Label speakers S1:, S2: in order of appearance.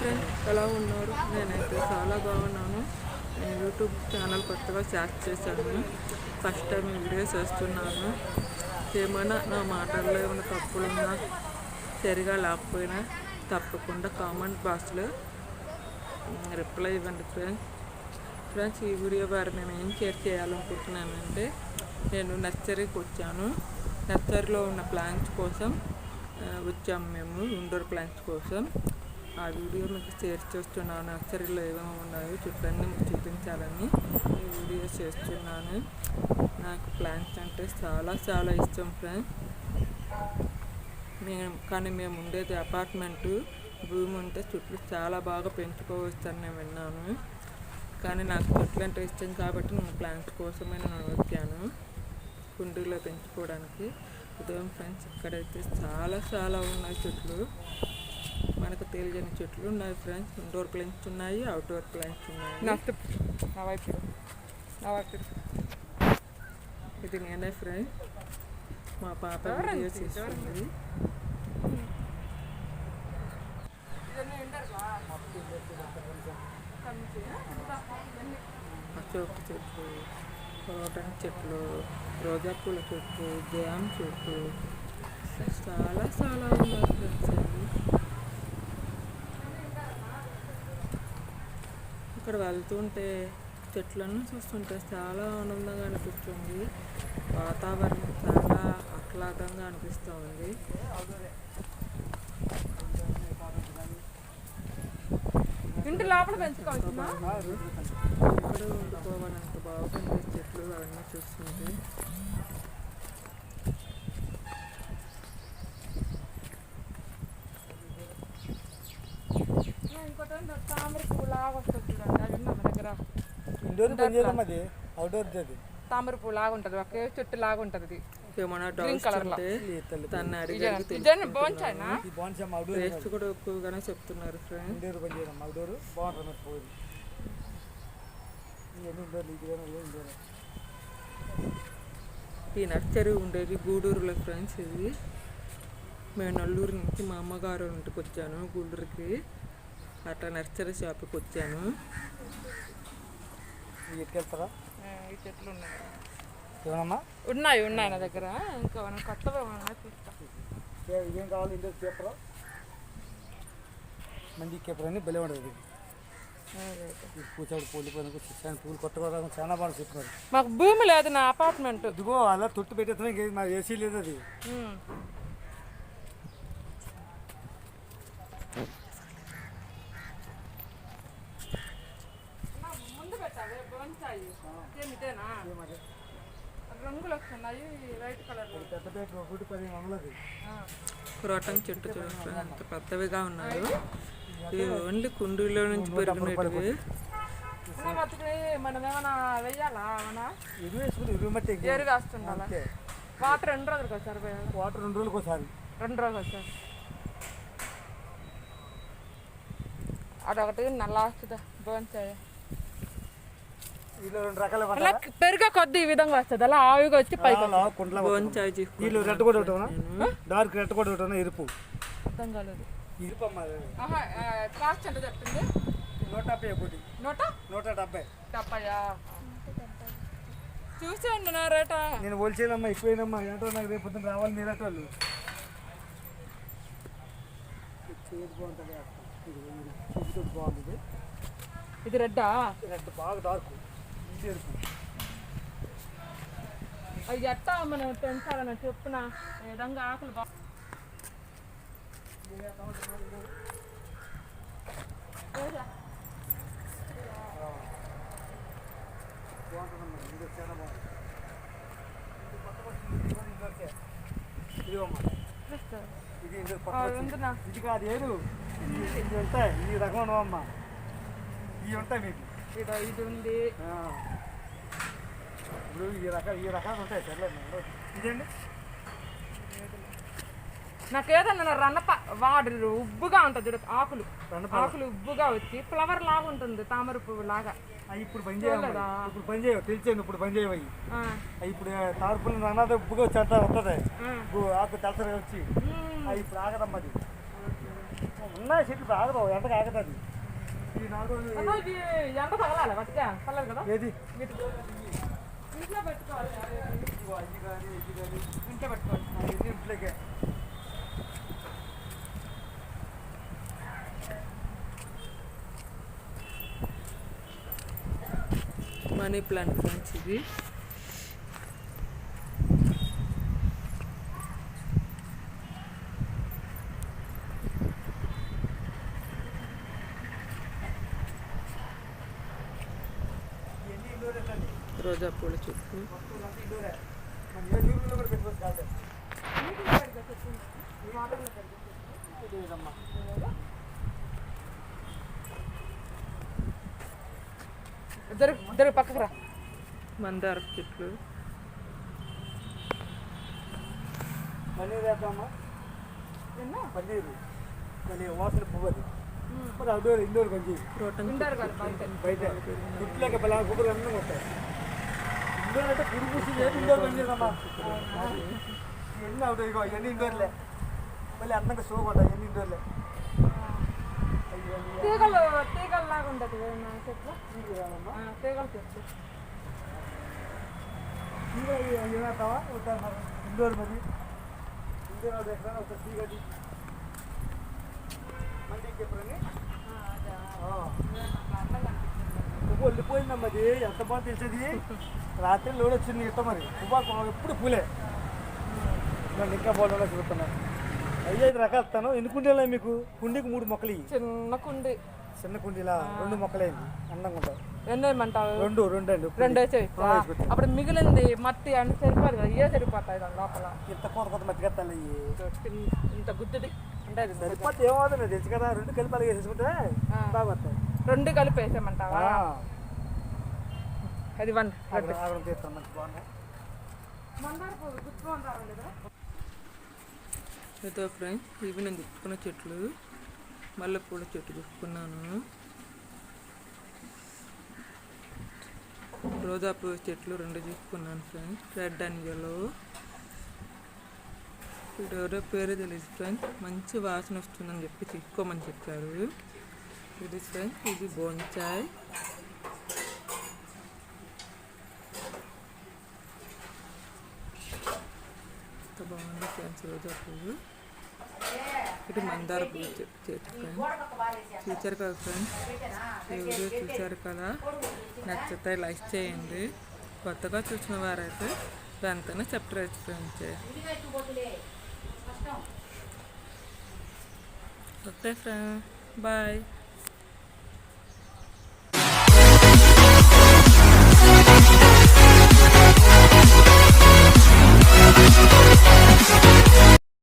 S1: Friends, ఎలా ఉన్నారు? నేనైతే చాలా బాగున్నాను. నేను యూట్యూబ్ ఛానల్ కొత్తగా స్టార్ట్ చేశాను. ఫస్ట్ టైం వీడియోస్ చేస్తున్నాను. ఏమైనా నా మాటల్లో ఏమైనా తప్పులున్నా, సరిగా లేకపోయినా తప్పకుండా కామెంట్ బాక్స్లో రిప్లై ఇవ్వండి ఫ్రెండ్స్. ఈ వీడియో ద్వారా నేను ఏం షేర్ చేయాలనుకుంటున్నానంటే, నేను నర్సరీకి వచ్చాను. నర్సరీలో ఉన్న ప్లాంట్స్ కోసం వచ్చాము మేము, ఇండోర్ ప్లాంట్స్ కోసం. ఆ వీడియో మీకు షేర్ చేస్తున్నాను. నర్సరీలో ఏమేమి ఉన్నాయో చుట్టన్నీ మీకు చూపించాలని ఈ వీడియో చేస్తున్నాను. నాకు ప్లాంట్స్ అంటే చాలా ఇష్టం ఫ్రెండ్స్. కానీ మేము ఉండేది అపార్ట్మెంటు. భూమి ఉంటే చెట్లు చాలా బాగా పెంచుకోవచ్చని నేను విన్నాను. కానీ నాకు చెట్లు అంటే ఇష్టం కాబట్టి నేను ప్లాంట్స్ కోసమే నేను వచ్చాను, కుండీలో పెంచుకోవడానికి. ఉదయం ఫ్రెండ్స్, ఇక్కడైతే చాలా ఉన్నాయి చెట్లు. మనకు తెలియని చెట్లు ఉన్నాయి ఫ్రెండ్స్. ఇండోర్ ప్లాంట్స్ ఉన్నాయి, అవుట్డోర్ ప్లాంట్స్ ఉన్నాయి. ఇది నేనే ఫ్రెండ్స్. మా పాప వీడియో చేస్తుంది. అశోక్ చెట్లు, క్రోటన్ చెట్లు, రోజా పూల చెట్లు, జామ్ చెట్లు, చాలా ఉన్నాయి ఫ్రెండ్స్. ఇక్కడ వెళ్తుంటే చెట్లను చూస్తుంటే చాలా ఆనందంగా అనిపిస్తుంది. వాతావరణం చాలా ఆహ్లాదంగా అనిపిస్తూ ఉంది.
S2: ఇంటి లోపల పెంచుకోవచ్చు.
S1: ఇక్కడ ఉండిపోవాలంత బాగుంది చెట్లు అవన్నీ చూస్తుంటే.
S2: తామర పువ్వు లాగా వస్తుంది చూడండి, అది ఉన్న మన దగ్గర. తామర పువ్వు లాగా ఉంటుంది, ఒకే చెట్టు లాగా ఉంటుంది.
S1: ఏమన్నా
S2: గ్రీన్ కలర్ లో
S1: తను అడిగి టేస్ట్ కూడా ఎక్కువగానే చెప్తున్నారు ఫ్రెండ్స్. ఈ నర్సరీ ఉండేది గూడూరులో ఫ్రెండ్స్. ఇది మేము నల్లూరు నుంచి మా అమ్మగారు ఇంటికి వచ్చాను గూడూరుకి. అట్లా నర్సరీ షాప్కి వచ్చాను.
S2: ఈ చెట్లు ఉన్నాయి నా దగ్గర. ఇంకా మనం కొత్తగా
S3: ఏం కావాలి? ఇండోర్ పేపర్, మంచి పేపర్ అని బలే ఉండదు. కూర్చోడు పూలు కొట్టుకోవడం చాలా బాగా చెప్తున్నారు.
S2: మాకు భూమి లేదు, నా అపార్ట్మెంట్.
S3: ఇదిగో అలా తొట్టు పెట్టేస్తున్నా, మా ఏసీ లేదు. అది
S2: ముందు పెట్టాలి బోన్సాయి. రంగులు వస్తున్నాయి, వైట్ కలర్.
S1: క్రోటన్ చెట్టు చూడండి అంత పెద్దవిగా ఉన్నాయి. ఇవి ఓన్లీ కుండీలో నుంచి పెరిగినవి.
S2: మనం ఏమైనా వెయ్యాలా?
S3: ఎరువు
S2: వేస్తుండాలా? వాటర్ 2 రోజులకు ఒకసారి పోయాలి.
S3: వాటర్ 2 రోజులకు ఒకసారి.
S2: 2 రోజులు ఒకసారి. అదొకటి నల్ల వస్తుందా బోన్సాయి. పెరిగే కొద్ది ఈ విధంగా వస్తుంది, అలా ఆవిగా వచ్చి పైకి.
S3: వీళ్ళు రెడ్ కూడా ఉంటావునా, డార్క్ రెడ్ కూడా ఉంటావునా, ఎరుపు.
S2: అర్థం కాలేదు.
S3: ఎరుపు
S2: కాస్ట్ ఎంత చెప్తుంది?
S3: 170 ఒకటి. 170.
S2: చూసేయండి నా రేటా.
S3: నేను హోల్సేల్ ఎక్కువైనమ్మా. ఏంటో నాకు రేపు పొద్దున రావాలి మీరు వాళ్ళు. బాగుంటుంది.
S2: ఇది రెడ్డా?
S3: రెడ్ బాగా డార్క్.
S2: అవి ఎట్టా మనం పెంచాలని చెప్పున ఈ విధంగా ఆకులు బాగుంటుంది.
S3: ఇది కాదు ఏడు, ఇది ఉంటాయి. ఈ రకం ఉండవమ్మా, ఇవి ఉంటాయి మీకు.
S2: ఇది ఉంది.
S3: ఇప్పుడు ఈ రకాలు ఉంటాయి. సర్లేదు, ఇదండి.
S2: నాకు ఏదన్నా రన్నప వాడు ఉబ్బుగా ఉంటుంది చూడ, ఆకులు ఉబ్బుగా వచ్చి ఫ్లవర్ లాగా ఉంటుంది, తామర పువ్వు లాగా.
S3: ఇప్పుడు పని చేయవు తెలిసేది. ఇప్పుడు పని చేయవు ఇప్పుడు తామర పువ్వులు అన్నది ఉబ్బుగా వచ్చి అంతా ఉంటుంది. ఆకు తలసరి వచ్చి ఇప్పుడు ఆగదమ్మది. ఉన్నాయి చెట్లు బాగా ఎండకు ఆగుతుంది ఈ 4 రోజులు
S2: అన్న, ఇది ఎండ తగలాలి బట్టిగా తగలదు కదా
S3: ఏది
S2: వీటికి. ఇంట్లో పెట్టుకోవాలి
S3: ఇది కానీ
S2: ఇంట్లో పెట్టుకోవాలి.
S3: ఇది ఇంట్లోకే
S1: మనీ ప్లాంట్ ఫ్రెండ్స్ ఇది.
S3: ఇవన్నీ ఇండోర్ అండి
S1: రోజా పూల చెట్లు.
S3: మొత్తం అంతా ఇండోరే మన ఏ యూరోలో కూడా పెట్టుకోవచ్చు కాదు ఇదేదమ్మా
S2: ఇద్దరు పక్కకు రా.
S1: మందార చెట్లు.
S3: పన్నీర్ వేద్దామా పన్నీరు మళ్ళీ వాసన పువ్వు అది మరి అవుట్డోర్ ఇండోర్ కొంచెం
S1: క్రోటన్
S2: ఇంటారు కదా బయట.
S3: బయట ఇంట్లోకి బలా గుబురు అన్నీ ఉంటాయి ఇండోర్ అంటే పురుగు పూసి ఏది ఇండోర్ పనిచేదమ్మా ఇవన్నీ అవుతాయి ఇగో ఇవన్నీ ఇండోర్లే మళ్ళీ అందంగా షో ఉంటాయి ఇవన్నీ ఇండోర్లే
S2: తీగలు లాగా ఉంటుంది నా చెట్లు. తీగల చెట్లు.
S3: ఏమవుతావా ఉంటారు మరి ఇండోర్ మరి ఇండోర్ ఎక్కడ ఒక తీగది మళ్ళీ చెప్పరని పువ్వు వెళ్ళిపోయిందమ్మా అది ఎంత బాగా తెలిసేది రాత్రి లోడ్ వచ్చింది ఇష్టం మరి పువ్వు ఎప్పుడు పూలే నేను ఇంకా బాగా చూస్తున్నాను 5 రకాలు ఇస్తాను ఎన్ని కుండీలు మీకు కుండీకి 3 మొక్కలు ఇవి
S2: చిన్న కుండి.
S3: చిన్న కుండీలా 2 మొక్కలైంది అందంగా ఉంటాయి
S2: ఎన్ని వేయమంటావు?
S3: 2 అండి
S2: 2 వేసేయి. అప్పుడు మిగిలింది మట్టి అంటే సరిపోదు కదా, ఇవే సరిపోతాయి దాని లోపల.
S3: ఇంత కొత్త మధ్యకెత్తాలి
S2: ఇంత గుద్దుది అంటే అది
S3: సరిపోతే ఏమవుతుంది నాకు తెలుసు కదా 2 కలిపి అలాగే వేసుకుంటే బాగా వస్తాయి
S2: 2 కలిపి వేసేయమంటావా? అది వండి.
S3: ఆగడం చేస్తాను మంచి బాగున్నాయి
S1: ఇదో ఫ్రెండ్స్ ఇవి నేను గుర్తుకున్న చెట్లు. మల్లెపూల చెట్టు గుర్తుకున్నాను. రోజా పువ్వు చెట్లు 2 చూసుకున్నాను ఫ్రెండ్స్. Red and yellow. ఇప్పుడు ఎవరో పేరు తెలియదు ఫ్రెండ్స్. మంచి వాసన వస్తుందని చెప్పి తీసుకోమని చెప్పారు. ఇది ఫ్రెండ్స్ ఇది బోన్సాయ్. ఎంత బాగుంది ఫ్రెండ్స్ రోజా పువ్వు. ఇది మందార పువ్వు చెట్టు ఫ్రెండ్స్. చూసారు కదా ఫ్రెండ్స్. ఎవరు చూసారు కదా. నచ్చితే లైక్ చేయండి. కొత్తగా చూసిన వారైతే వెంటనే సబ్స్క్రైబ్ చేయండి. Okay friends bye.